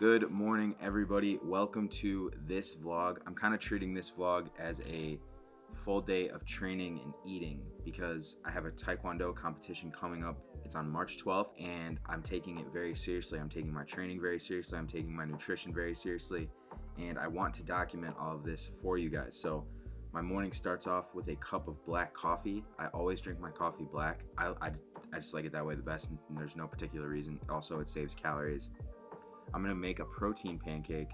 Good morning, everybody. Welcome to this vlog. I'm kind of treating this vlog as a full day of training and eating because I have a Taekwondo competition coming up. It's on March 12th and I'm taking it very seriously. I'm taking my training very seriously. I'm taking my nutrition very seriously, and I want to document all of this for you guys. So my morning starts off with a cup of black coffee. I always drink my coffee black. I just like it that way the best, and there's no particular reason. Also, it saves calories. I'm gonna make a protein pancake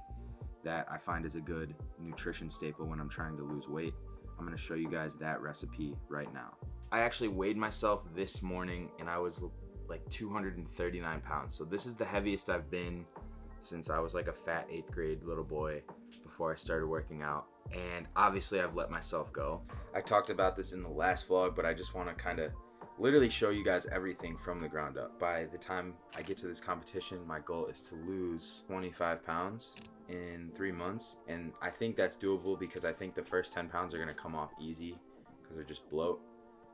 that I find is a good nutrition staple when I'm trying to lose weight. I'm gonna show you guys that recipe right now. I actually weighed myself this morning and I was like 239 pounds. So this is the heaviest I've been since I was like a fat 8th grade little boy before I started working out. And obviously I've let myself go. I talked about this in the last vlog, but I just wanna kinda literally show you guys everything from the ground up. By the time I get to this competition, my goal is to lose 25 pounds in 3 months. And I think that's doable because I think the first 10 pounds are gonna come off easy because they're just bloat.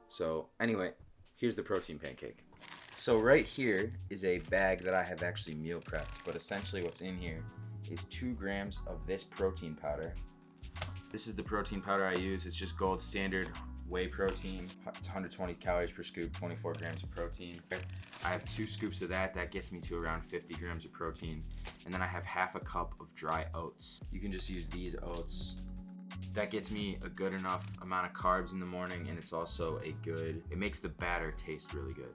So anyway, here's the protein pancake. So right here is a bag that I have actually meal prepped, but essentially what's in here is 2 grams of this protein powder. This is the protein powder I use. It's just gold standard whey protein. It's 120 calories per scoop, 24 grams of protein. I have 2 scoops of that. That gets me to around 50 grams of protein. And then I have half a cup of dry oats. You can just use these oats. That gets me a good enough amount of carbs in the morning, and it's also it makes the batter taste really good.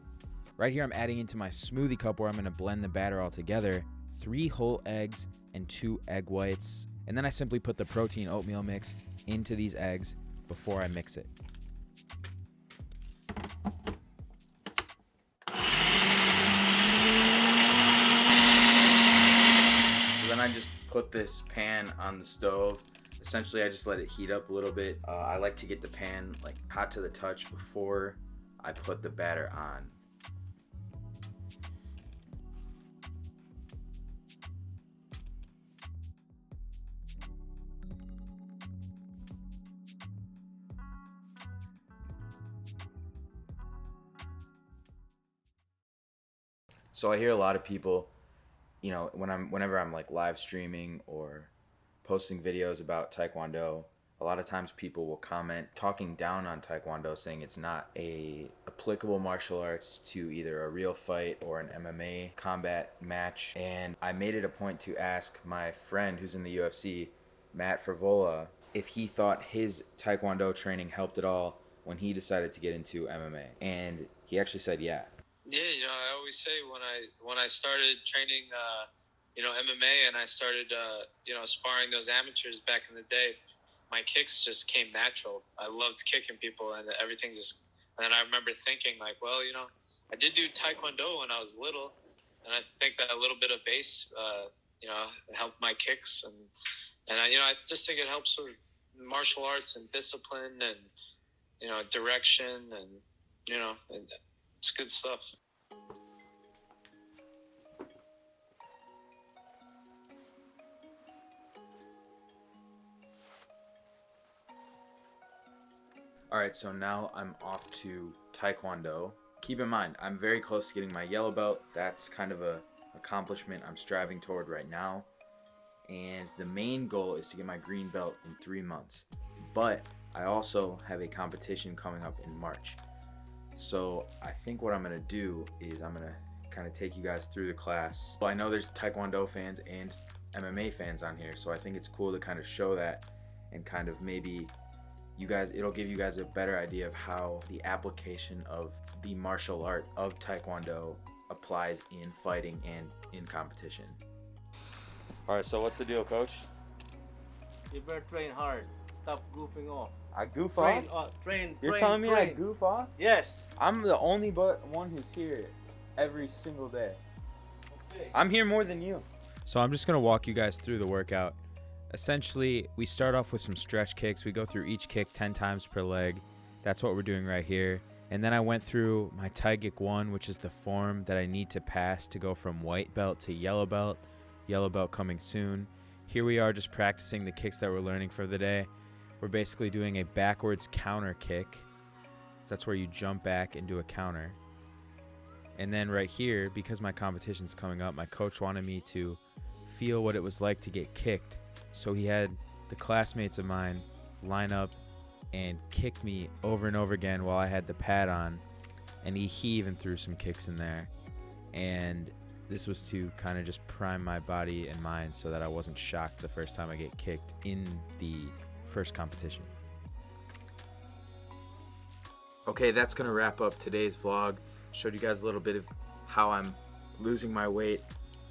Right here I'm adding into my smoothie cup where I'm gonna blend the batter all together, 3 whole eggs and 2 egg whites. And then I simply put the protein oatmeal mix into these eggs before I mix it. Then I just put this pan on the stove. Essentially, I just let it heat up a little bit. I like to get the pan like hot to the touch before I put the batter on. So I hear a lot of people, you know, whenever I'm like live streaming or posting videos about Taekwondo, a lot of times people will comment talking down on Taekwondo, saying it's not a applicable martial arts to either a real fight or an MMA combat match. And I made it a point to ask my friend who's in the UFC, Matt Frivola, if he thought his Taekwondo training helped at all when he decided to get into MMA. And he actually said yeah. Yeah, I always say when I started training, MMA, and I started, sparring those amateurs back in the day, my kicks just came natural. I loved kicking people, and everything just. And then I remember thinking, like, well, I did do Taekwondo when I was little, and I think that a little bit of base, helped my kicks, and I just think it helps with martial arts and discipline and direction, and it's good stuff. Alright, so now I'm off to Taekwondo. Keep in mind, I'm very close to getting my yellow belt. That's kind of a accomplishment I'm striving toward right now. And the main goal is to get my green belt in 3 months. But I also have a competition coming up in March. So I think what I'm gonna do is I'm gonna kind of take you guys through the class. Well, I know there's Taekwondo fans and MMA fans on here, so I think it's cool to kind of show that and kind of maybe it'll give you guys a better idea of how the application of the martial art of Taekwondo applies in fighting and in competition. All right, so what's the deal, coach? You better train hard. Stop goofing off. I goof Train, off? train. You're telling me I goof off? Yes. I'm the only one who's here every single day. Okay. I'm here more than you. So I'm just gonna walk you guys through the workout. Essentially, we start off with some stretch kicks. We go through each kick 10 times per leg. That's what we're doing right here. And then I went through my Taekwondo 1, which is the form that I need to pass to go from white belt to yellow belt coming soon. Here we are just practicing the kicks that we're learning for the day. We're basically doing a backwards counter kick. So that's where you jump back and do a counter. And then right here, because my competition's coming up, my coach wanted me to feel what it was like to get kicked. So he had the classmates of mine line up and kick me over and over again while I had the pad on, and he even threw some kicks in there. And this was to kind of just prime my body and mind so that I wasn't shocked the first time I get kicked in the first competition. Okay, that's gonna wrap up today's vlog. Showed you guys a little bit of how I'm losing my weight.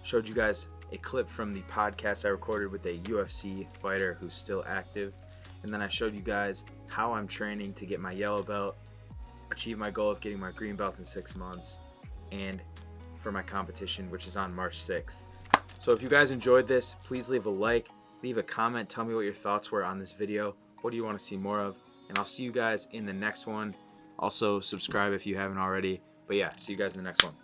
Showed you guys a clip from the podcast I recorded with a UFC fighter who's still active. And then I showed you guys how I'm training to get my yellow belt, achieve my goal of getting my green belt in 6 months, and for my competition, which is on March 6th. So if you guys enjoyed this, please leave a like, leave a comment, tell me what your thoughts were on this video. What do you want to see more of? And I'll see you guys in the next one. Also, subscribe if you haven't already. But yeah, see you guys in the next one.